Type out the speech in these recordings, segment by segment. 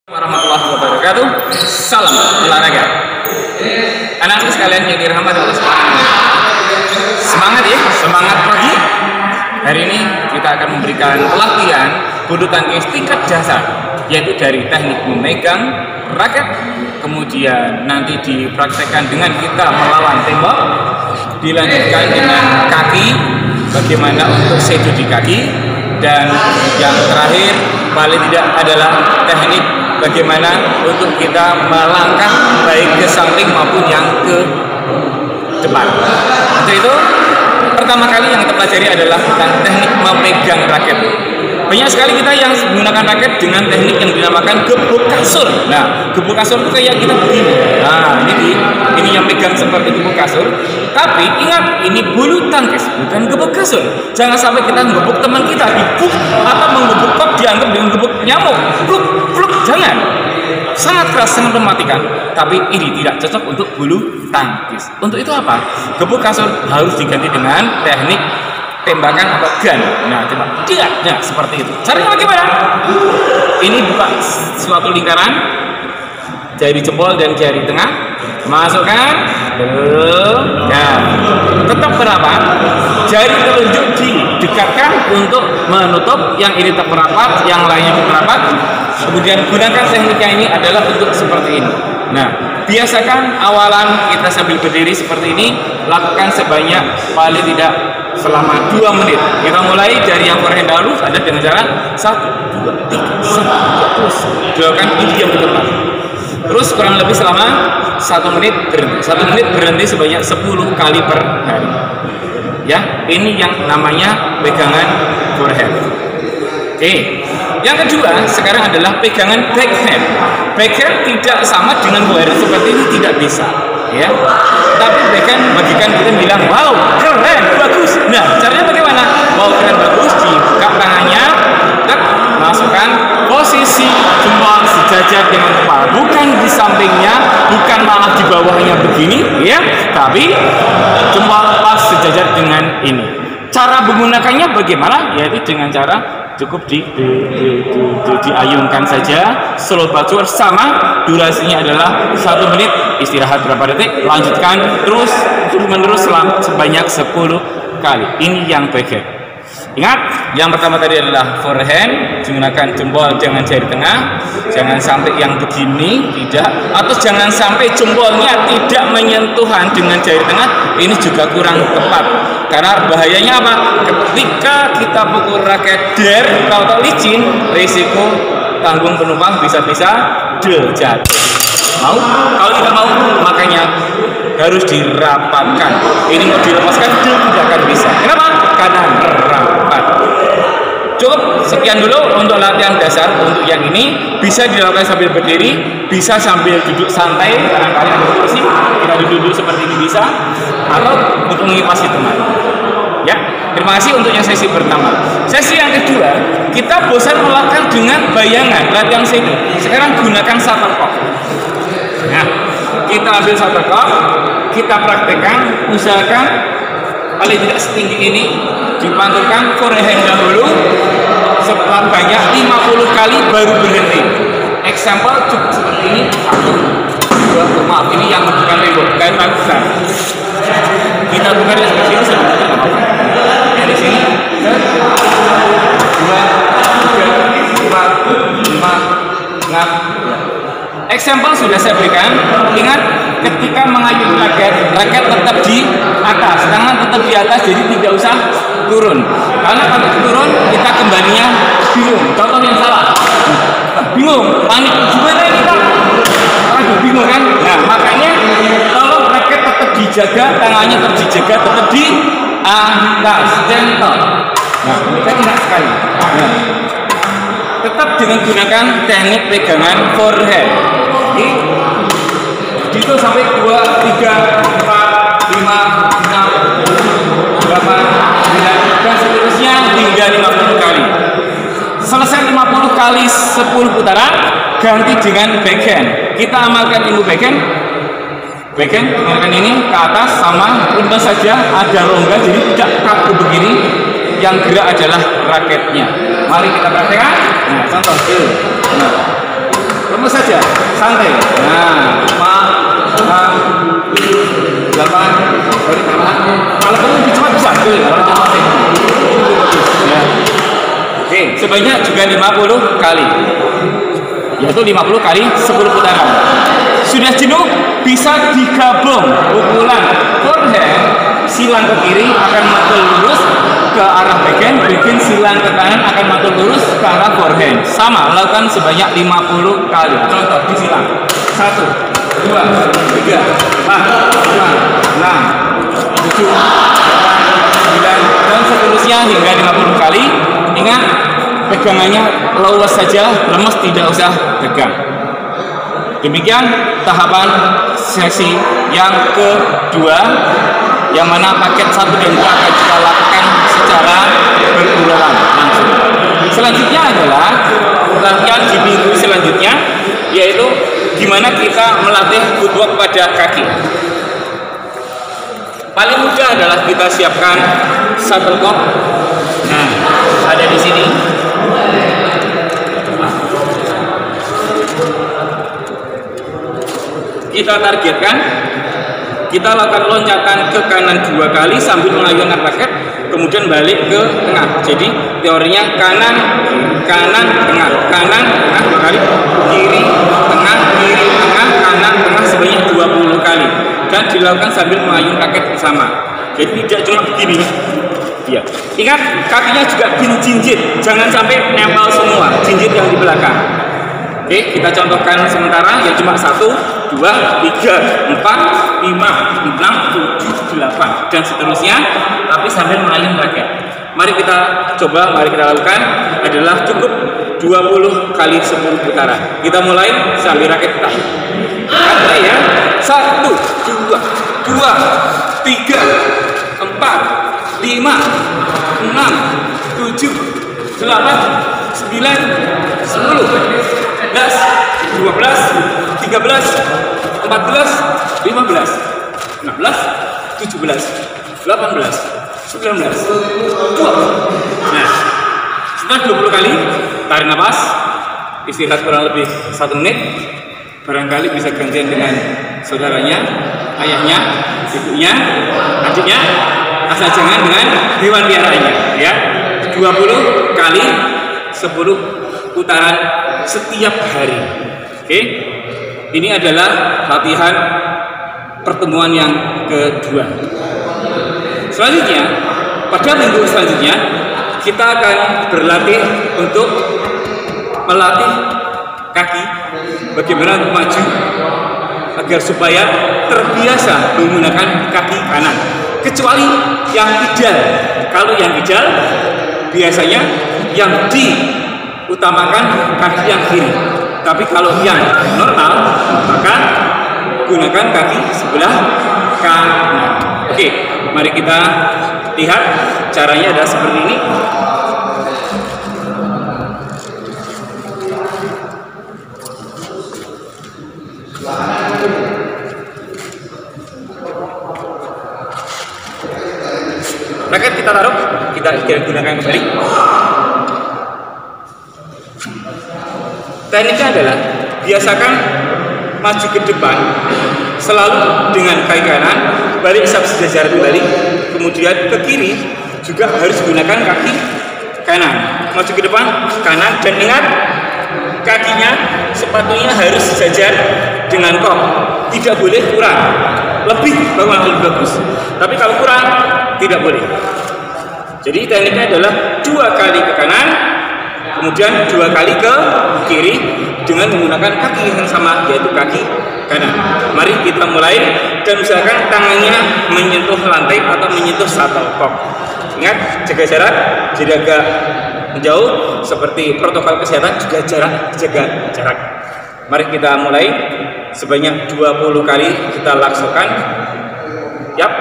Warahmatullahi wabarakatuh. Salam olahraga. Anak-anak sekalian yang dirahmati Allah Subhanahu. Semangat ya, semangat pagi. Hari ini kita akan memberikan pelatihan bulu tangkis tingkat dasar, yaitu dari teknik memegang raket, kemudian nanti dipraktekkan dengan kita melawan tembak, dilanjutkan dengan kaki, bagaimana untuk sedu di kaki, dan yang terakhir paling tidak adalah teknik bagaimana untuk kita melangkah baik ke samping maupun yang ke depan. Untuk itu, pertama kali yang kita pelajari adalah tentang teknik memegang raket. Banyak sekali kita yang menggunakan raket dengan teknik yang dinamakan gebuk kasur. Nah, gebuk kasur itu kayak kita begini. Nah, ini yang megang seperti gebuk kasur. Tapi ingat, ini bulu tangkis, bukan gebuk kasur. Jangan sampai kita menggebuk teman kita, dibuk atau menggebuk kok dianggap dengan gebuk nyamuk. Pluk, pluk, jangan. Sangat keras, sangat mematikan. Tapi ini tidak cocok untuk bulu tangkis. Untuk itu apa? Gebuk kasur harus diganti dengan teknik tembakan atau gun. Nah, coba dia, nah seperti itu. Caranya bagaimana? Ini buka suatu lingkaran, jari jempol dan jari tengah, masukkan, nah, tetap berapat. Jari telunjuk didekatkan untuk menutup, yang ini tetap berapat, yang lainnya berapat. Kemudian gunakan tekniknya ini adalah untuk seperti ini. Nah, biasakan awalan kita sambil berdiri seperti ini, lakukan sebanyak paling tidak selama 2 menit. Kita mulai dari yang forehand dahulu, ada dengan cara 1, 2, 3, 1, 2, terus doakan ini yang ke depan. Terus kurang lebih selama 1 menit berhenti. 1 menit berhenti sebanyak 10 kali per hari. Ya, ini yang namanya pegangan forehand. Oke. Yang kedua, sekarang adalah pegangan backhand. Backhand tidak sama dengan forehand, seperti ini tidak bisa, ya. Tapi backhand bagikan kita bilang, wow, keren, bagus. Nah, caranya bagaimana? Wow, keren, bagus. Dibuka tangannya, masukkan posisi jempol sejajar dengan kepala, bukan di sampingnya, bukan malah di bawahnya begini, ya. Tapi jempol pas sejajar dengan ini. Cara menggunakannya bagaimana? Yaitu dengan cara cukup diayunkan saja, slow backward, sama durasinya adalah 1 menit, istirahat berapa detik, lanjutkan terus menerus sebanyak 10 kali. Ini yang backhand. Ingat, yang pertama tadi adalah forehand, menggunakan jempol dengan jari tengah, jangan sampai yang begini, tidak, atau jangan sampai jempolnya tidak menyentuhan dengan jari tengah, ini juga kurang tepat. Karena bahayanya apa? Ketika kita pukul raket kalau licin, risiko tanggung penumpang bisa-bisa jatuh. Mau? Kalau tidak mau, makanya harus dirapatkan. Ini mau dilepaskan tidak akan bisa. Kenapa? Karena rapat. Cukup sekian dulu untuk latihan dasar. Untuk yang ini bisa dilakukan sambil berdiri, bisa sambil duduk santai, barangkali ada kursi, kita duduk seperti ini bisa, atau untuk mengipasi teman. Ya, terima kasih untuk yang sesi pertama. Sesi yang kedua, kita bosan melakukan dengan bayangan latihan sedu. Sekarang gunakan shuttlecock. Nah, kita ambil shuttlecock, kita praktekkan, usahakan paling tidak setinggi ini, dipantulkan forehand dahulu setelah banyak 50 kali baru berhenti. Example cukup seperti ini, 1, 2, maaf ini yang bukan ribut, bukan bagusan. Kita bukan seperti ini sebetulnya nggak apa-apa. Dari sini, 1, 2, 3, 4, 5, 6. Example sudah saya berikan. Ingat, ketika mengayun raket tetap di atas, tangan tetap di atas, jadi tidak usah turun. Karena kalau turun, kita kembalinya bingung. Contoh yang salah, bingung, panik, gimana ini Pak? Aduh, bingung kan? Nah, makanya kalau raket tetap dijaga, tangannya tetap dijaga, tetap di atas, gentle. Nah, kita enak sekali. Nah, tetap dengan gunakan teknik pegangan forehand. Itu sampai 2, 3, 4, 5, 6, 8, 9, dan seterusnya hingga 50 kali. Selesai 50 kali 10 putaran, ganti dengan backhand. Kita amalkan ilmu backhand. Backhand gunakan ini ke atas, sama untung saja ada rongga, jadi tidak kaku begini. Yang gerak adalah raketnya. Mari kita praktekkan. Nah, contoh. Nah, terus saja, santai. Nah, 5, 6, 8. Kalau kamu lebih cepat bisa, ya. Oke, sebanyak juga 50 kali, yaitu 50 kali 10 putaran. Sudah jenuh, bisa digabung pukulan forehand, silang ke kiri akan mantul lurus ke arah backhand, backhand silang ke kanan akan mantul lurus ke arah forehand. Sama, lakukan sebanyak 50 kali. Contoh disilang. 1, 2, 3, 4, 5, 6, 7, 8, 9 dan seterusnya hingga 50 kali. Ingat, pegangannya luas saja, lemes tidak usah tegang. Demikian tahapan sesi yang kedua, yang mana paket 1 dan 2 akan kita lakukan secara berulang langsung. Selanjutnya adalah latihan di minggu selanjutnya, yaitu gimana kita melatih footwork pada kaki. Paling mudah adalah kita siapkan shuttlecock. Nah, ada di sini. Kita targetkan, kita lakukan loncatan ke kanan 2 kali sambil mengayunkan raket, kemudian balik ke tengah. Jadi teorinya kanan, kanan, tengah, kanan, tengah 2 kali, kiri, tengah, kanan, tengah sebanyak 20 kali. Dan dilakukan sambil mengayunkan raket bersama. Jadi tidak cuma begini. Ya. Ingat, kakinya juga bin jinjit, jangan sampai nempel semua jinjit yang di belakang. Oke, kita contohkan sementara yang cuma 1, 2, 3, 4, 5, 6, 7, 8 dan seterusnya, tapi sambil mengayun raket. Mari kita coba, mari kita lakukan. Adalah cukup 20 kali 10 putaran. Kita mulai sambil raket kita. Mulai ya. 1, 2, 3, 4, 5, 6, 7, 8, 9, 10, 11, 12, 13, 14, 15, 16, 17, 18, 19, 20. Nah, setelah 20 kali, tarik nafas, istirahat kurang lebih 1 menit. Barangkali bisa gantian dengan saudaranya, ayahnya, ibunya, adiknya, asal jangan dengan hewan piaraannya, ya. 20 kali 10 putaran setiap hari. Oke, ini adalah latihan pertemuan yang kedua. Selanjutnya, pada minggu selanjutnya kita akan berlatih untuk melatih kaki bagaimana maju agar supaya terbiasa menggunakan kaki kanan. Kecuali yang ideal. Kalau yang ideal biasanya yang diutamakan kaki yang kiri. Tapi kalau yang normal maka gunakan kaki sebelah kanan. Oke, mari kita lihat caranya adalah seperti ini. Raket kita taruh, kita gunakan kembali. Tekniknya adalah biasakan maju ke depan selalu dengan kaki kanan, balik sejajar kembali, kemudian ke kiri juga harus gunakan kaki kanan. Maju ke depan kanan, dan ingat kakinya sepatunya harus sejajar dengan kop, tidak boleh kurang. Lebih lebih bagus, tapi kalau kurang tidak boleh. Jadi tekniknya adalah 2 kali ke kanan, kemudian 2 kali ke kiri dengan menggunakan kaki yang sama, yaitu kaki kanan. Mari kita mulai, dan misalkan tangannya menyentuh lantai atau menyentuh shuttlecock. Ingat, jaga jarak, jaga menjauh, seperti protokol kesehatan juga jaga jarak. Mari kita mulai. Sebanyak 20 kali kita laksanakan. Yap,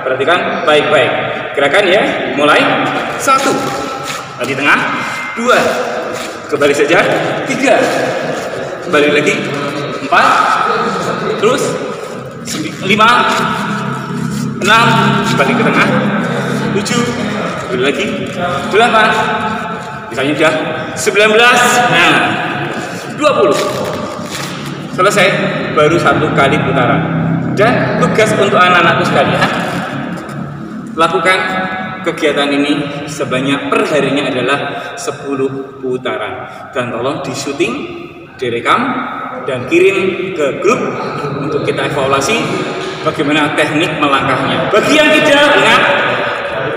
perhatikan baik-baik. Gerakan ya, mulai. 1, di tengah. 2, kembali saja. 3, kembali lagi. 4, terus 5, 6, kembali ke tengah. 7, kembali lagi. 8, misalnya sudah 19, nah 20. selesai, baru 1 kali putaran. Dan tugas untuk anak-anakku sekalian, lakukan kegiatan ini sebanyak perharinya adalah 10 putaran. Dan tolong di syuting, direkam, dan kirim ke grup untuk kita evaluasi bagaimana teknik melangkahnya. Bagi yang tidak, ingat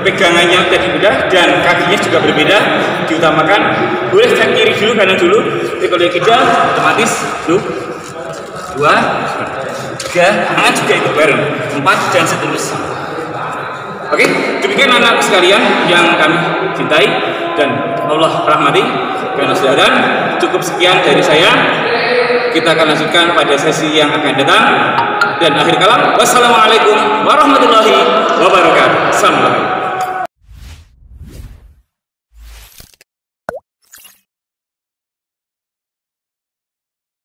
pegangannya tadi beda dan kakinya juga berbeda, diutamakan boleh kiri dulu, kanan dulu. Jadi kalau yang tidak, otomatis 1, 2, 3, tangan juga ikut bareng, 4 dan seterusnya. Oke, demikian anak sekalian yang kami cintai dan Allah rahmati. Karena sudah dan cukup sekian dari saya. Kita akan lanjutkan pada sesi yang akan datang. Dan akhir kalam, wassalamualaikum warahmatullahi wabarakatuh. Assalamualaikum.